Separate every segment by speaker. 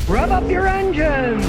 Speaker 1: Rev up your engines!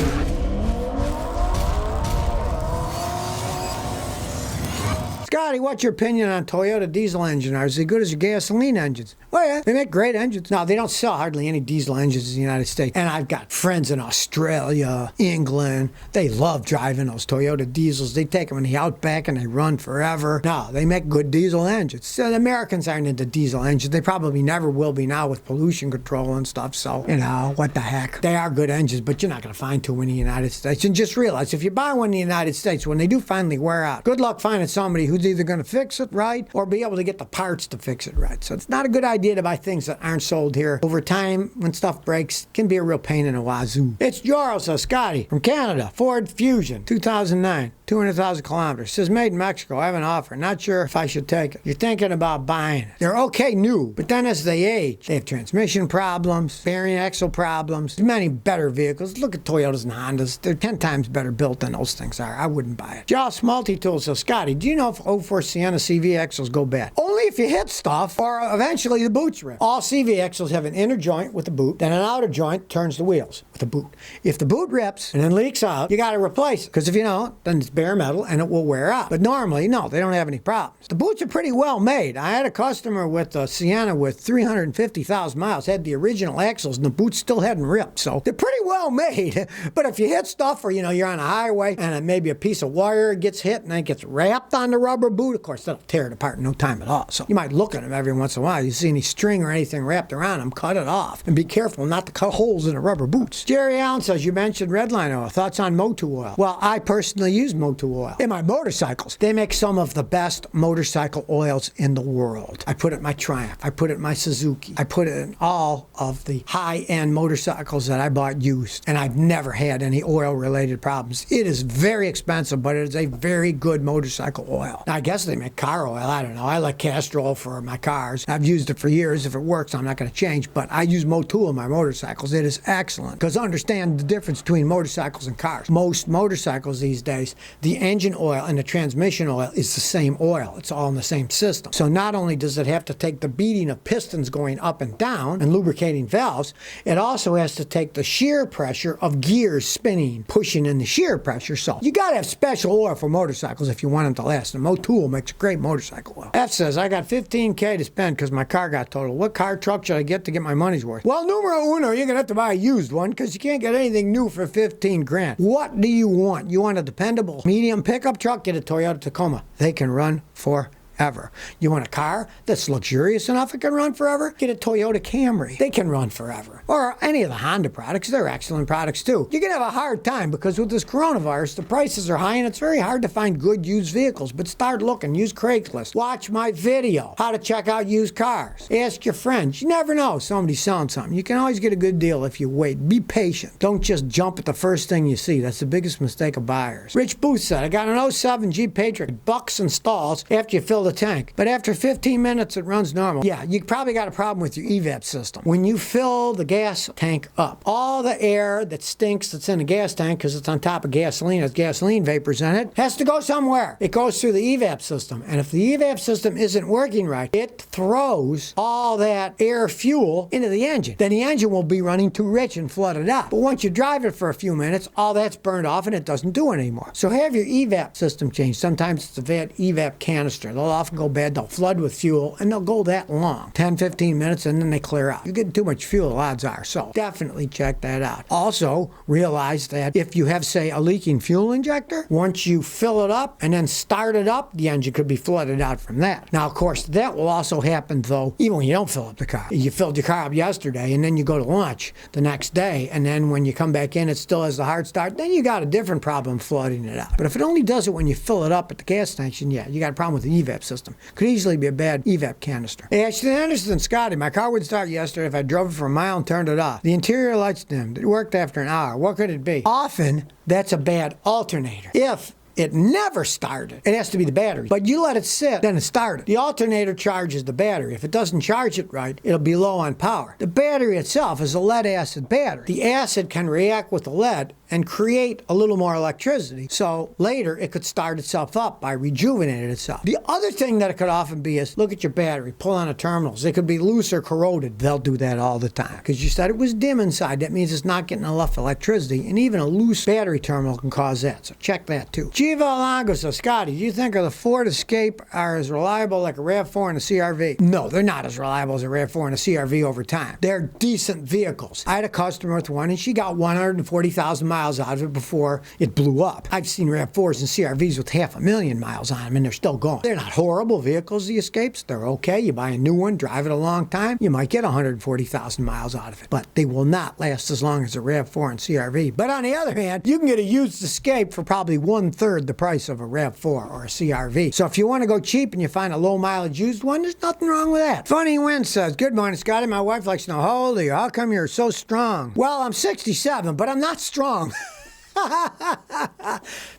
Speaker 2: Scotty, what's your opinion on Toyota diesel engines? Are they as good as your gasoline engines? Well, yeah, they make great engines. No, they don't sell hardly any diesel engines in the United States. And I've got friends in Australia, England. They love driving those Toyota diesels. They take them in the outback and they run forever. No, they make good diesel engines. So the Americans aren't into diesel engines. They probably never will be now with pollution control and stuff. So, you know, what the heck. They are good engines, but you're not going to find too many in the United States. And just realize, if you buy one in the United States, when they do finally wear out, good luck finding somebody who's either going to fix it right or be able to get the parts to fix it right. So it's not a good idea to buy things that aren't sold here. Over time, when stuff breaks, it can be a real pain in the wazoo. It's Joro, so Scotty from Canada. Ford Fusion, 2009. 200,000 kilometers. Says made in Mexico. I have an offer. Not sure if I should take it. You're thinking about buying it. They're okay new, but then as they age, they have transmission problems, bearing axle problems. There's many better vehicles. Look at Toyotas and Hondas. They're 10 times better built than those things are. I wouldn't buy it. Joss Multi-Tool says, Scotty, do you know if 04 Sienna CV axles go bad? Only if you hit stuff or eventually the boots rip. All CV axles have an inner joint with the boot, then an outer joint turns the wheels with the boot. If the boot rips and then leaks out, you got to replace it. Because if you don't, then it's bare metal and it will wear out. But normally, no, they don't have any problems. The boots are pretty well made. I had a customer with a Sienna with 350,000 miles, had the original axles, and the boots still hadn't ripped. So they're pretty well made. But if you hit stuff or, you know, you're on a highway and maybe a piece of wire gets hit and then it gets wrapped on the rubber boot, of course, that'll tear it apart in no time at all. So you might look at them every once in a while. You see any string or anything wrapped around them, cut it off. And be careful not to cut holes in the rubber boots. Jerry Allen says, you mentioned Redline oil. Thoughts on Motu oil? Well, I personally use Motu oil in my motorcycles. They make some of the best motorcycle oils in the world. I put it in my Triumph. I put it in my Suzuki. I put it in all of the high-end motorcycles that I bought used. And I've never had any oil-related problems. It is very expensive, but it is a very good motorcycle oil. Now, I guess they make car oil. I don't know. I like castor oil for my cars. I've used it for years. If it works, I'm not going to change. But I use Motul in my motorcycles. It is excellent. Because understand the difference between motorcycles and cars. Most motorcycles these days, the engine oil and the transmission oil is the same oil. It's all in the same system. So not only does it have to take the beating of pistons going up and down and lubricating valves, it also has to take the shear pressure of gears spinning, pushing in the shear pressure. So you got to have special oil for motorcycles if you want them to last. And Motul makes a great motorcycle oil. F says, I got $15K to spend because my car got totaled. What car truck should I get to get my money's worth? Well, numero uno, you're going to have to buy a used one because you can't get anything new for 15 grand. What do you want? You want a dependable medium pickup truck? Get a Toyota Tacoma. They can run forever. You want a car that's luxurious enough it can run forever? Get a Toyota Camry. They can run forever. Or any of the Honda products. They're excellent products too. You're going to have a hard time because with this coronavirus, the prices are high and it's very hard to find good used vehicles. But start looking. Use Craigslist. Watch my video. How to check out used cars. Ask your friends. You never know. Somebody's selling something. You can always get a good deal if you wait. Be patient. Don't just jump at the first thing you see. That's the biggest mistake of buyers. Rich Booth said, I got an '07 Jeep Patriot. Bucks and stalls after you fill the tank. But after 15 minutes, it runs normal. Yeah, you probably got a problem with your evap system. When you fill the gas tank up, all the air that stinks that's in the gas tank, because it's on top of gasoline, has gasoline vapors in it, has to go somewhere. It goes through the evap system. And if the evap system isn't working right, it throws all that air fuel into the engine. Then the engine will be running too rich and flooded out. But once you drive it for a few minutes, all that's burned off and it doesn't do it anymore. So have your evap system changed. Sometimes it's a evap canister. They'll often go bad, they'll flood with fuel, and they'll go that long, 10, 15 minutes, and then they clear out. You're getting too much fuel, odds are. So definitely check that out. Also, realize that if you have, say, a leaking fuel injector, once you fill it up and then start it up, the engine could be flooded out from that. Now, of course, that will also happen, though, even when you don't fill up the car. You filled your car up yesterday, and then you go to lunch the next day, and then when you come back in, it still has the hard start, then you got a different problem flooding it out. But if it only does it when you fill it up at the gas station, yeah, you got a problem with the evap system. Could easily be a bad evap canister. Hey, Ashton Anderson, Scotty, my car would start yesterday if I drove it for a mile and turned it off. The interior lights dimmed. It worked after an hour. What could it be? Often, that's a bad alternator. If it never started. It has to be the battery. But you let it sit, then it started. The alternator charges the battery. If it doesn't charge it right, it'll be low on power. The battery itself is a lead-acid battery. The acid can react with the lead and create a little more electricity. So later, it could start itself up by rejuvenating itself. The other thing that it could often be is, look at your battery, pull on the terminals. They could be loose or corroded. They'll do that all the time. Because you said it was dim inside. That means it's not getting enough electricity. And even a loose battery terminal can cause that. So check that too. Giva Longo says, Scotty, do you think the Ford Escape are as reliable like a RAV4 and a CRV? No, they're not as reliable as a RAV4 and a CRV over time. They're decent vehicles. I had a customer with one and she got 140,000 miles out of it before it blew up. I've seen RAV4s and CRVs with 500,000 miles on them and they're still going. They're not horrible vehicles, the Escapes. They're okay. You buy a new one, drive it a long time, you might get 140,000 miles out of it. But they will not last as long as a RAV4 and CRV. But on the other hand, you can get a used Escape for probably 1/3 the price of a RAV4 or a CRV. So if you want to go cheap and you find a low mileage used one, there's nothing wrong with that. Funny Win says, good morning, Scotty. My wife likes to know, how old are you? How come you're so strong? Well, I'm 67, but I'm not strong.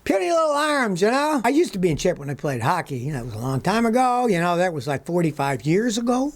Speaker 2: Puny little arms, you know? I used to be in shape when I played hockey. You know, it was a long time ago. You know, that was like 45 years ago.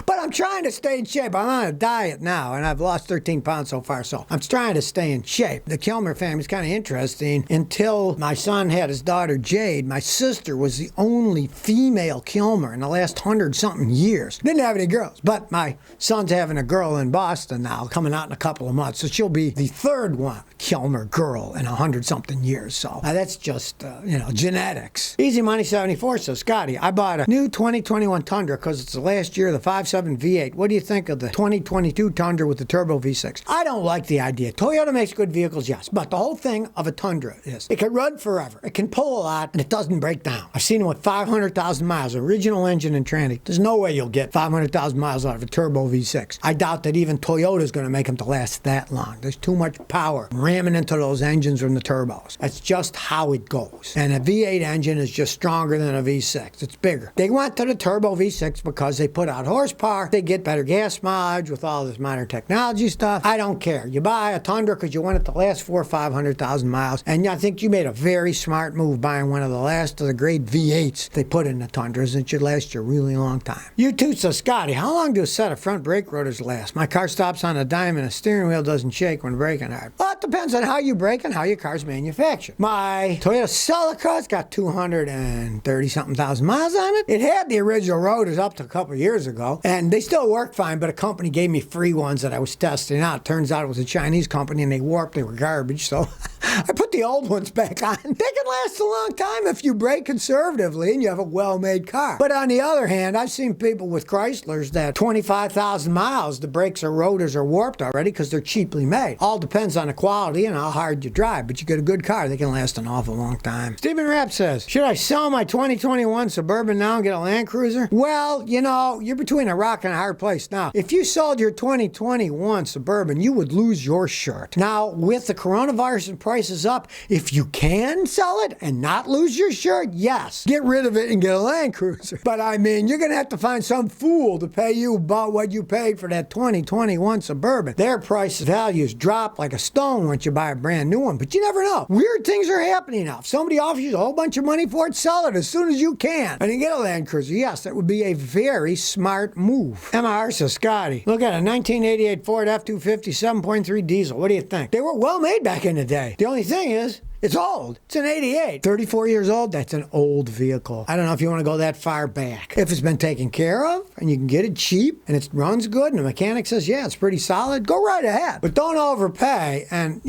Speaker 2: But I'm trying to stay in shape. I'm on a diet now, and I've lost 13 pounds so far, so I'm trying to stay in shape. The Kilmer family is kind of interesting. Until my son had his daughter, Jade, my sister was the only female Kilmer in the last 100-something years. Didn't have any girls, but my son's having a girl in Boston now, coming out in a couple of months, so she'll be the third one Kilmer girl in 100-something years. So that's just, genetics. Easy Money 74 says, Scotty, I bought a new 2021 Tundra because it's the last year of the 5.7 V8. What do you think of the 2022 Tundra with the turbo V6? I don't like the idea. Toyota makes good vehicles, yes, but the whole thing of a Tundra is it can run forever. It can pull a lot, and it doesn't break down. I've seen it with 500,000 miles, original engine and tranny. There's no way you'll get 500,000 miles out of a turbo V6. I doubt that even Toyota's going to make them to last that long. There's too much power ramming into those engines from the turbos. That's just how it goes. And a V8 engine is just stronger than a V6. It's bigger. They went to the turbo V6 because they put out horsepower. They get better gas mileage with all this modern technology stuff. I don't care. You buy a Tundra because you want it to last 400,000 or 500,000 miles. And I think you made a very smart move buying one of the last of the great V8s they put in the Tundras. It should last you a really long time. You too, so Scotty, how long do a set of front brake rotors last? My car stops on a dime and the steering wheel doesn't shake when braking hard. Well, it depends on how you brake and how your car's manufactured. My Toyota Celica's got 230-something thousand miles on it. It had the original rotors up to a couple of years ago, and they still work fine, but a company gave me free ones that I was testing out. Turns out it was a Chinese company, and they warped. They were garbage, so I put the old ones back on. They can last a long time if you brake conservatively and you have a well-made car. But on the other hand, I've seen people with Chryslers that 25,000 miles, the brakes or rotors are warped already because they're cheaply made. All depends on the quality and how hard you drive, but you get a good car, they can last an awful long time. Stephen Rapp says, should I sell my 2021 Suburban now and get a Land Cruiser? Well, you're between a rock and a hard place. Now, if you sold your 2021 Suburban, you would lose your shirt. Now, with the coronavirus and prices up, if you can sell it and not lose your shirt, yes, get rid of it and get a Land Cruiser. But you're going to have to find some fool to pay you about what you paid for that 2021 Suburban. Their price values drop like a stone once you buy a brand new one, but you never know. Weird things are happening now. If somebody offers you a whole bunch of money for it, sell it as soon as you can and you get a Land Cruiser. Yes, that would be a very smart move. MR says, Scotty, look at a 1988 Ford F-250 7.3 diesel. What do you think? They were well made back in the day. The only thing is, it's old. It's an 88. 34 years old, that's an old vehicle. I don't know if you want to go that far back. If it's been taken care of and you can get it cheap and it runs good and the mechanic says, yeah, it's pretty solid, go right ahead. But don't overpay and,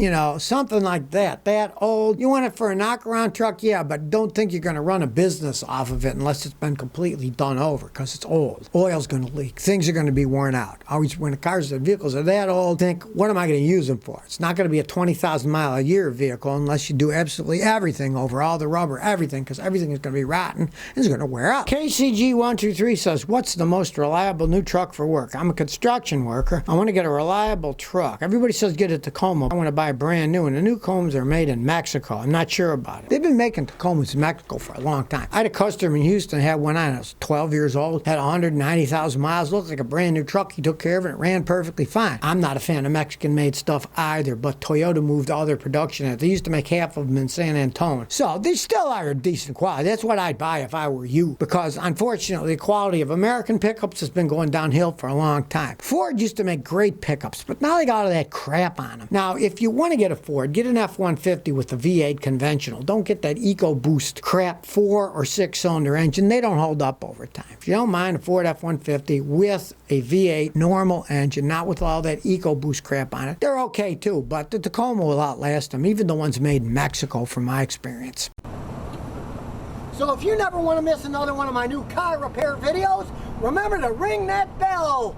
Speaker 2: something like that old. You want it for a knock-around truck, yeah, but don't think you're going to run a business off of it unless it's been completely done over because it's old. Oil's going to leak. Things are going to be worn out. Always when the vehicles are that old, think, what am I going to use them for? It's not going to be a 20,000 mile a year vehicle unless you do absolutely everything over, all the rubber, everything, because everything is going to be rotten and it's going to wear out. KCG123 says, what's the most reliable new truck for work? I'm a construction worker. I want to get a reliable truck. Everybody says get a Tacoma. I want to buy a brand new, and the new Tacomas are made in Mexico. I'm not sure about it. They've been making Tacomas in Mexico for a long time. I had a customer in Houston, had one on. I was 12 years old, had 190,000 miles, looked like a brand new truck. He took care of it. It ran perfectly fine. I'm not a fan of Mexican-made stuff either, but Toyota moved all their production. They used to make half half of them in San Antonio. So they still are a decent quality. That's what I'd buy if I were you, because unfortunately the quality of American pickups has been going downhill for a long time. Ford used to make great pickups, but now they got all that crap on them. Now, if you want to get a Ford, get an F-150 with the V8 conventional. Don't get that EcoBoost crap 4 or 6 cylinder engine. They don't hold up over time. If you don't mind a Ford F-150 with a V8 normal engine, not with all that EcoBoost crap on it, they're okay too, but the Tacoma will outlast them, even the ones made in Mexico from my experience. So if you never want to miss another one of my new car repair videos, remember to ring that bell.